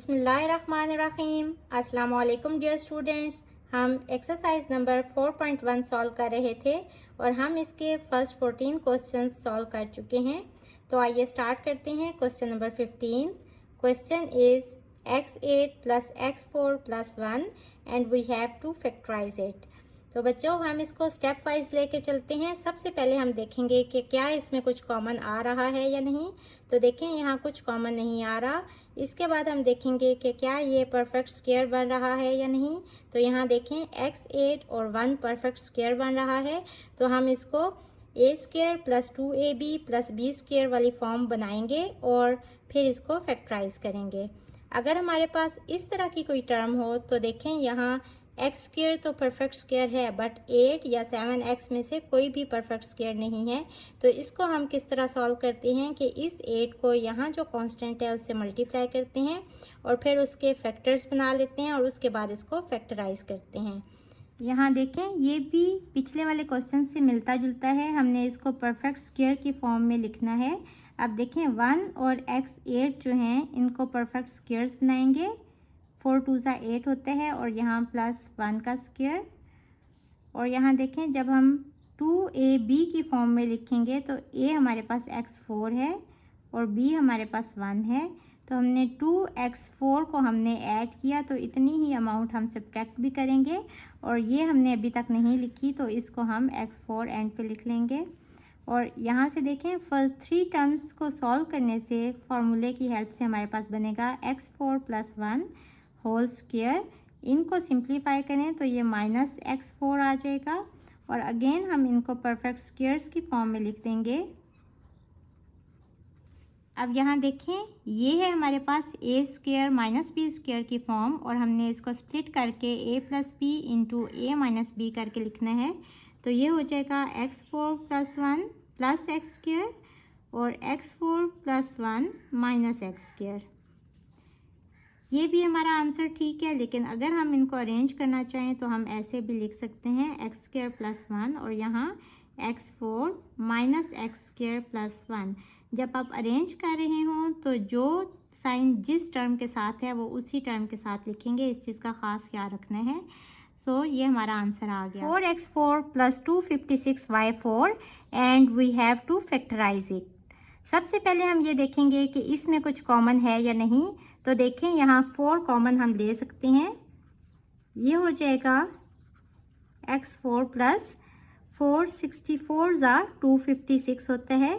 बिस्मिल्लाहिर्रहमानिर्रहीम। अस्सलाम वालेकुम डियर स्टूडेंट्स। हम एक्सरसाइज नंबर 4.1 सॉल्व कर रहे थे और हम इसके फर्स्ट 14 क्वेश्चंस सॉल्व कर चुके हैं। तो आइए स्टार्ट करते हैं। Question number 15। Question is x8 plus x4 plus 1 and we have to factorise it. तो बच्चों हम इसको स्टेप वाइज लेके चलते हैं। सबसे पहले हम देखेंगे कि क्या इसमें कुछ कॉमन आ रहा है या नहीं। तो देखें यहाँ कुछ कॉमन नहीं आ रहा। इसके बाद हम देखेंगे कि क्या ये परफेक्ट स्क्वायर बन रहा है या नहीं। तो यहाँ देखें x8 और 1 परफेक्ट स्क्वायर बन रहा है। तो हम इसको a square plus 2ab plus b square वाली फॉर्म बनाएंगे और फिर इसको फैक्टराइज करेंगे। अगर हमारे पास इस तरह की कोई टर्म हो तो देखें यहाँ एक्स स्क्वायर तो परफेक्ट स्क्वायर है बट 8 या 7x में से कोई भी परफेक्ट स्क्वायर नहीं है। तो इसको हम किस तरह सॉल्व करते हैं कि इस 8 को यहाँ जो कांस्टेंट है उससे मल्टीप्लाई करते हैं और फिर उसके फैक्टर्स बना लेते हैं और उसके बाद इसको फैक्टराइज करते हैं। यहाँ देखें ये भी पिछले वाले क्वेश्चन से मिलता जुलता है। हमने इसको परफेक्ट स्क्वायर की फॉर्म में लिखना है। अब देखें 1 और x8 जो हैं इनको परफेक्ट स्क्वायर्स बनाएंगे। 4 2 8 होते हैं और यहाँ प्लस 1 का स्क्वायर। और यहाँ देखें जब हम 2ab की फॉर्म में लिखेंगे तो a हमारे पास x4 है और b हमारे पास 1 है। तो हमने 2x4 को हमने ऐड किया तो इतनी ही अमाउंट हम सब्ट्रैक्ट भी करेंगे और ये हमने अभी तक नहीं लिखी तो इसको हम x4 एंड पे लिख लेंगे। और यहाँ से देखें फर्स्ट 3 टर्म्स को सॉल्व करने से फार्मूले की हेल्प से हमारे पास बनेगा x4 प्लस 1 होल स्क्वायर। इनको सिंप्लीफाई करें तो ये माइनस x4 आ जाएगा और अगेन हम इनको परफेक्ट स्क्वायर्स की फॉर्म में लिख देंगे। अब यहाँ देखें ये है हमारे पास a square minus b square की फॉर्म और हमने इसको स्प्लिट करके a plus B into a minus B करके लिखना है। तो ये हो जाएगा x4 plus 1 plus x square और x4 plus 1 minus x square. ये भी हमारा आंसर ठीक है, लेकिन अगर हम इनको अरेंज करना चाहें तो हम ऐसे भी लिख सकते हैं एक्स स्क्वायर प्लस 1 और यहाँ x4 minus x square plus 1। जब आप अरेंज कर रहे हों तो जो साइन जिस टर्म के साथ है वो उसी टर्म के साथ लिखेंगे। इस चीज़ का ख़ास ख्याल रखना है। सो ये हमारा आंसर आ गया 4x4 plus 256y4 and we have to factorise it. सबसे पहले हम ये देखेंगे कि इसमें कुछ कॉमन है या नहीं। तो देखें यहाँ 4 कॉमन हम ले सकते हैं। ये हो जाएगा x4 प्लस 464 ज़ा 256 होता है।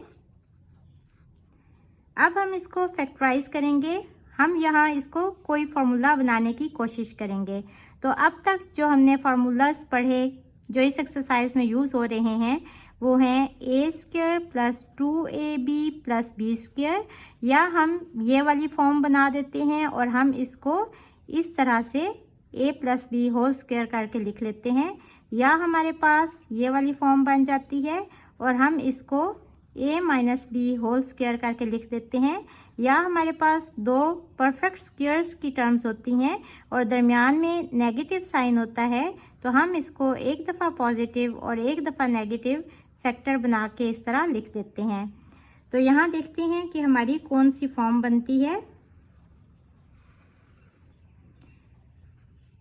अब हम इसको फैक्टराइज करेंगे। हम यहाँ इसको कोई फार्मूला बनाने की कोशिश करेंगे। तो अब तक जो हमने फार्मूलाज पढ़े जो इस एक्सरसाइज में यूज़ हो रहे हैं वो हैं a square plus 2ab plus B square, या हम ये वाली फॉर्म बना देते हैं और हम इसको इस तरह से a plus B whole square करके लिख लेते हैं, या हमारे पास ये वाली फॉर्म बन जाती है और हम इसको a minus B whole square करके लिख देते हैं, या हमारे पास दो परफेक्ट स्क्वायर्स की टर्म्स होती हैं और दरमियान में नेगेटिव साइन होता है तो हम इसको एक दफ़ा पॉजिटिव और एक दफ़ा नेगेटिव फैक्टर बना के इस तरह लिख देते हैं। तो यहाँ देखते हैं कि हमारी कौन सी फॉर्म बनती है।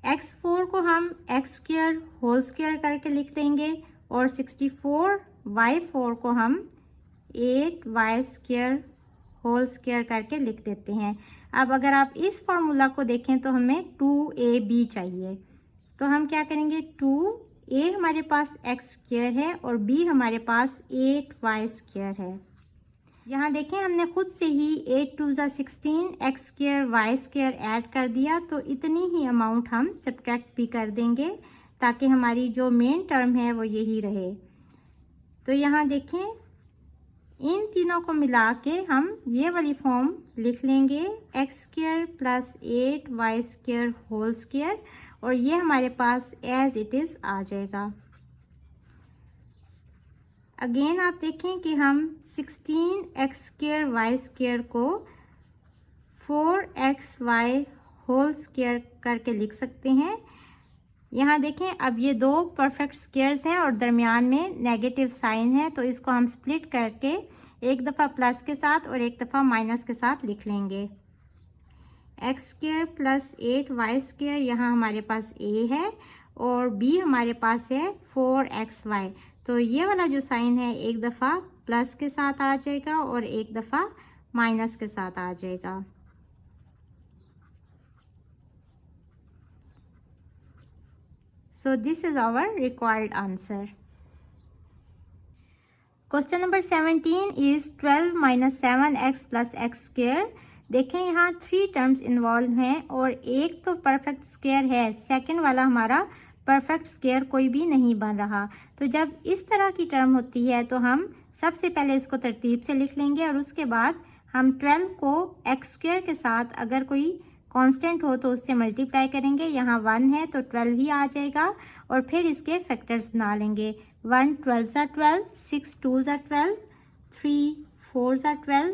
x4 को हम एक्स स्क्वायर होल स्क्वायर करके लिख देंगे और 64y4 को हम 8y स्क्वायर होल स्क्वायर करके लिख देते हैं। अब अगर आप इस फार्मूला को देखें तो हमें 2ab चाहिए। तो हम क्या करेंगे 2a हमारे पास x स्क्वायर है और b हमारे पास 8y स्क्वायर है। यहाँ देखें हमने खुद से ही 8 2 16 X square Y square add कर दिया तो इतनी ही अमाउंट हम सब्ट्रैक्ट भी कर देंगे ताकि हमारी जो मेन टर्म है वो यही रहे। तो यहाँ देखें इन तीनों को मिला के हम ये वाली फॉर्म लिख लेंगे X square plus 8y square whole square और ये हमारे पास एज इट इज़ आ जाएगा। अगेन आप देखें कि हम 16x स्क्वायर वाई स्क्वायर को 4xy होल स्क्वायर करके लिख सकते हैं। यहाँ देखें अब ये दो परफेक्ट स्क्वायर्स हैं और दरमियान में नेगेटिव साइन है तो इसको हम स्प्लिट करके एक दफ़ा प्लस के साथ और एक दफ़ा माइनस के साथ लिख लेंगे। X square plus 8y square, यहाँ हमारे पास a है और b हमारे पास है 4xy। तो ये वाला जो साइन है एक दफ़ा प्लस के साथ आ जाएगा और एक दफ़ा माइनस के साथ आ जाएगा। So this is our required answer. Question number 17 is 12 minus 7x plus x square। देखें यहाँ 3 टर्म्स इन्वॉल्व हैं और एक तो परफेक्ट स्क्वायर है, सेकंड वाला हमारा परफेक्ट स्क्वायर कोई भी नहीं बन रहा। तो जब इस तरह की टर्म होती है तो हम सबसे पहले इसको तरतीब से लिख लेंगे और उसके बाद हम 12 को एक्स स्क्वायर के साथ अगर कोई कांस्टेंट हो तो उससे मल्टीप्लाई करेंगे। यहाँ 1 है तो 12 ही आ जाएगा और फिर इसके फैक्टर्स बना लेंगे। 1 12 ज़ा 12, 6 2 ज़ा 12, 3 4 ज़ा 12।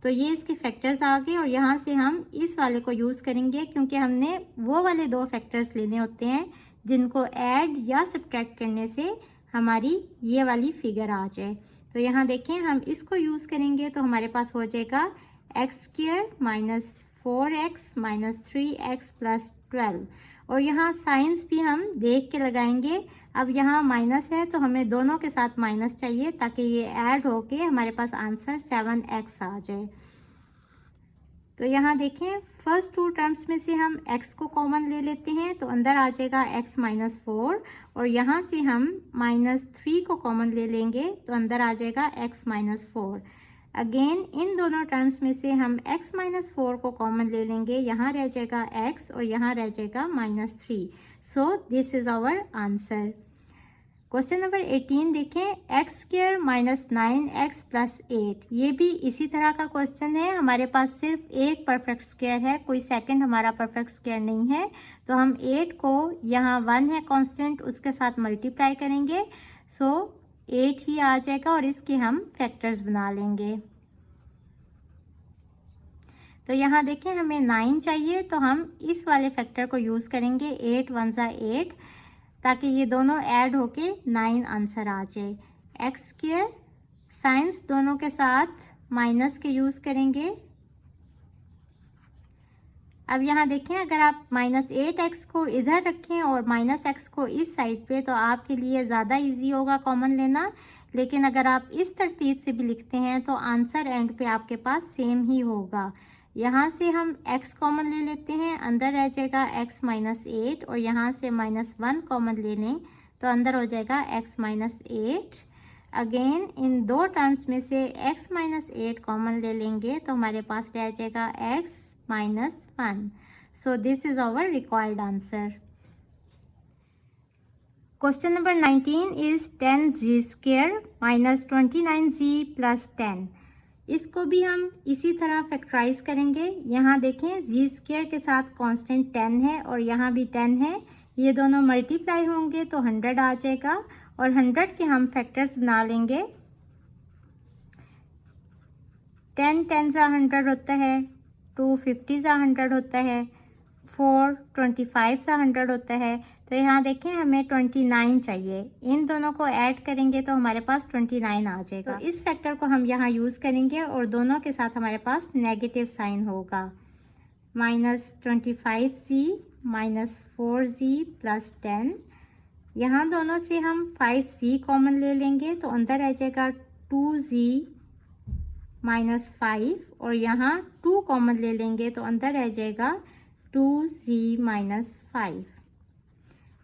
तो ये इसके फैक्टर्स आ गए और यहाँ से हम इस वाले को यूज़ करेंगे क्योंकि हमने वो वाले 2 फैक्टर्स लेने होते हैं जिनको ऐड या सब्ट्रैक्ट करने से हमारी ये वाली फिगर आ जाए। तो यहाँ देखें हम इसको यूज़ करेंगे तो हमारे पास हो जाएगा x square minus 4x minus 3x plus 12 और यहाँ साइंस भी हम देख के लगाएंगे। अब यहाँ माइनस है तो हमें दोनों के साथ माइनस चाहिए ताकि ये ऐड होके हमारे पास आंसर 7x आ जाए। तो यहाँ देखें फर्स्ट 2 टर्म्स में से हम x को कॉमन ले लेते हैं तो अंदर आ जाएगा x माइनस 4 और यहाँ से हम माइनस 3 को कॉमन ले लेंगे तो अंदर आ जाएगा x माइनस 4। अगेन इन दोनों टर्म्स में से हम x माइनस 4 को कॉमन ले लेंगे, यहाँ रह जाएगा x और यहाँ रह जाएगा minus 3। So this is our answer. Question number 18 देखें x square minus 9x plus 8। ये भी इसी तरह का क्वेश्चन है। हमारे पास सिर्फ एक परफेक्ट स्क्वायर है, कोई सेकंड हमारा परफेक्ट स्क्वायर नहीं है। तो हम 8 को यहाँ 1 है कांस्टेंट उसके साथ मल्टीप्लाई करेंगे सो 8 ही आ जाएगा और इसके हम फैक्टर्स बना लेंगे। तो यहाँ देखें हमें 9 चाहिए तो हम इस वाले फैक्टर को यूज़ करेंगे 8 1 ज़ा 8 ताकि ये दोनों ऐड होके 9 आंसर आ जाए। एक्स स्क्वायर साइंस दोनों के साथ माइनस के यूज़ करेंगे। अब यहाँ देखें अगर आप माइनस 8x को इधर रखें और माइनस x को इस साइड पे तो आपके लिए ज़्यादा इजी होगा कॉमन लेना, लेकिन अगर आप इस तरतीब से भी लिखते हैं तो आंसर एंड पे आपके पास सेम ही होगा। यहाँ से हम x कॉमन ले लेते हैं, अंदर रह जाएगा x माइनस 8 और यहाँ से माइनस 1 कॉमन ले लें तो अंदर हो जाएगा x minus 8। Again in 2 terms में से x माइनस 8 कॉमन ले लेंगे तो हमारे पास रह जाएगा x minus 1। So this is our required answer. Question number 19 is 10z square minus 29z plus 10। इसको भी हम इसी तरह फैक्टराइज करेंगे। यहाँ देखें जी स्क्वायर के साथ कांस्टेंट 10 है और यहाँ भी 10 है, ये दोनों मल्टीप्लाई होंगे तो 100 आ जाएगा और 100 के हम फैक्टर्स बना लेंगे। 10 10 ज़ा 100 होता है, 2 50 ज़ा 100 होता है, 4 25 ज़ा 100 होता है। तो यहाँ देखें हमें 29 चाहिए, इन दोनों को ऐड करेंगे तो हमारे पास 29 आ जाएगा। तो इस फैक्टर को हम यहाँ यूज़ करेंगे और दोनों के साथ हमारे पास नेगेटिव साइन होगा। Minus 25z minus 4z plus 10। यहाँ दोनों से हम 5z कॉमन ले लेंगे तो अंदर रह जाएगा 2z माइनस 5 और यहाँ 2 कॉमन ले लेंगे तो अंदर रह जाएगा 2z minus 5।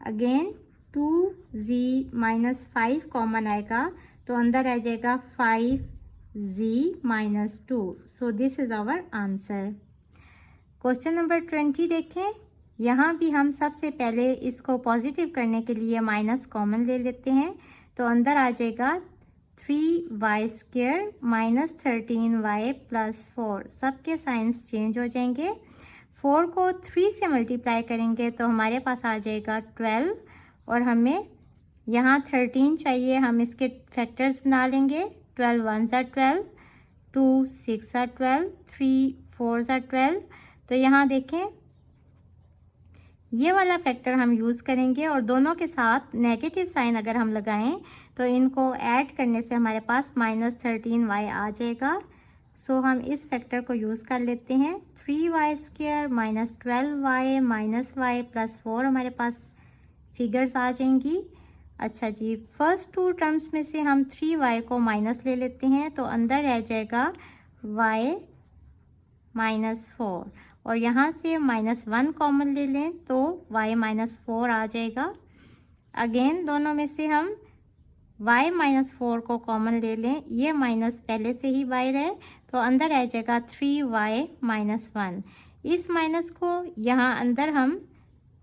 Again 2z minus 5 common आएगा तो अंदर आ जाएगा 5z minus 2। So this is our answer. Question number 20 देखें। यहाँ भी हम सबसे पहले इसको पॉजिटिव करने के लिए माइनस कॉमन ले लेते हैं तो अंदर आ जाएगा 3y square minus 13y plus 4। सबके साइंस चेंज हो जाएंगे। 4 को 3 से मल्टीप्लाई करेंगे तो हमारे पास आ जाएगा 12 और हमें यहाँ 13 चाहिए, हम इसके फैक्टर्स बना लेंगे। 12 1 ज़ा 12, 2 6 ज़ा 12, 3 4 ज़ा 12। तो यहाँ देखें ये वाला फैक्टर हम यूज़ करेंगे और दोनों के साथ नेगेटिव साइन अगर हम लगाएं तो इनको ऐड करने से हमारे पास माइनस 13y आ जाएगा। सो हम इस फैक्टर को यूज़ कर लेते हैं। 3y² minus 12y minus y plus 4 हमारे पास फिगर्स आ जाएंगी। अच्छा जी, फर्स्ट टू टर्म्स में से हम 3y को माइनस ले लेते हैं, तो अंदर रह जाएगा y माइनस 4 और यहाँ से -1 कॉमन ले लें तो y माइनस 4 आ जाएगा। अगेन दोनों में से हम y माइनस 4 को कॉमन ले लें, ये माइनस पहले से ही बाहर है तो अंदर रह जाएगा 3y माइनस 1। इस माइनस को यहाँ अंदर हम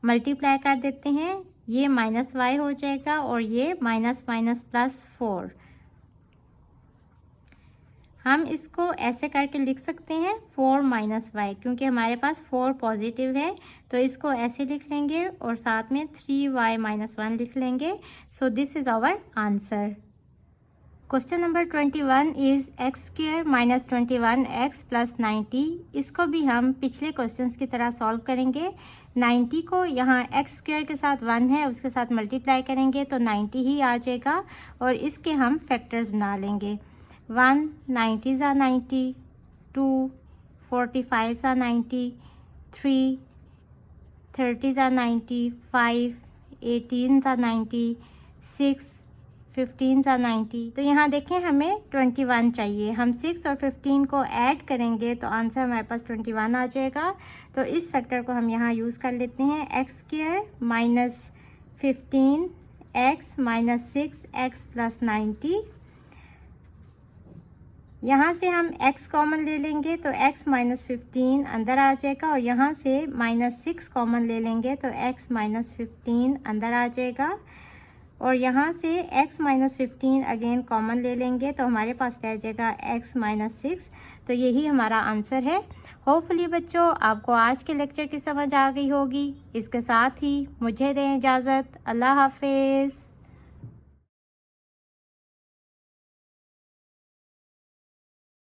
मल्टीप्लाई कर देते हैं, ये माइनस y हो जाएगा और ये माइनस माइनस प्लस 4। हम इसको ऐसे करके लिख सकते हैं 4 माइनस y, क्योंकि हमारे पास 4 पॉजिटिव है तो इसको ऐसे लिख लेंगे और साथ में 3y माइनस 1 लिख लेंगे। So this is our answer. Question number 21 is x² minus 21x plus 90। इसको भी हम पिछले क्वेश्चंस की तरह सॉल्व करेंगे। 90 को यहाँ x² के साथ 1 है उसके साथ मल्टीप्लाई करेंगे तो 90 ही आ जाएगा और इसके हम फैक्टर्स बना लेंगे। 1 90s are 90, 2 45s are 90, 3 30s are 90, 5 18s are 90, 6 15s are 90। तो यहाँ देखें हमें 21 चाहिए, हम 6 और 15 को ऐड करेंगे तो आंसर हमारे पास 21 आ जाएगा। तो इस फैक्टर को हम यहाँ यूज़ कर लेते हैं, x² minus 15x minus 6x plus 90। यहाँ से हम x कॉमन ले लेंगे तो x माइनस 15 अंदर आ जाएगा और यहाँ से -6 कॉमन ले लेंगे तो x माइनस 15 अंदर आ जाएगा और यहाँ से x माइनस 15 अगेन कॉमन ले लेंगे तो हमारे पास रह जाएगा x माइनस 6। तो यही हमारा आंसर है। होपफुली बच्चों आपको आज के लेक्चर की समझ आ गई होगी। इसके साथ ही मुझे दें इजाज़त। अल्लाह हाफिज़।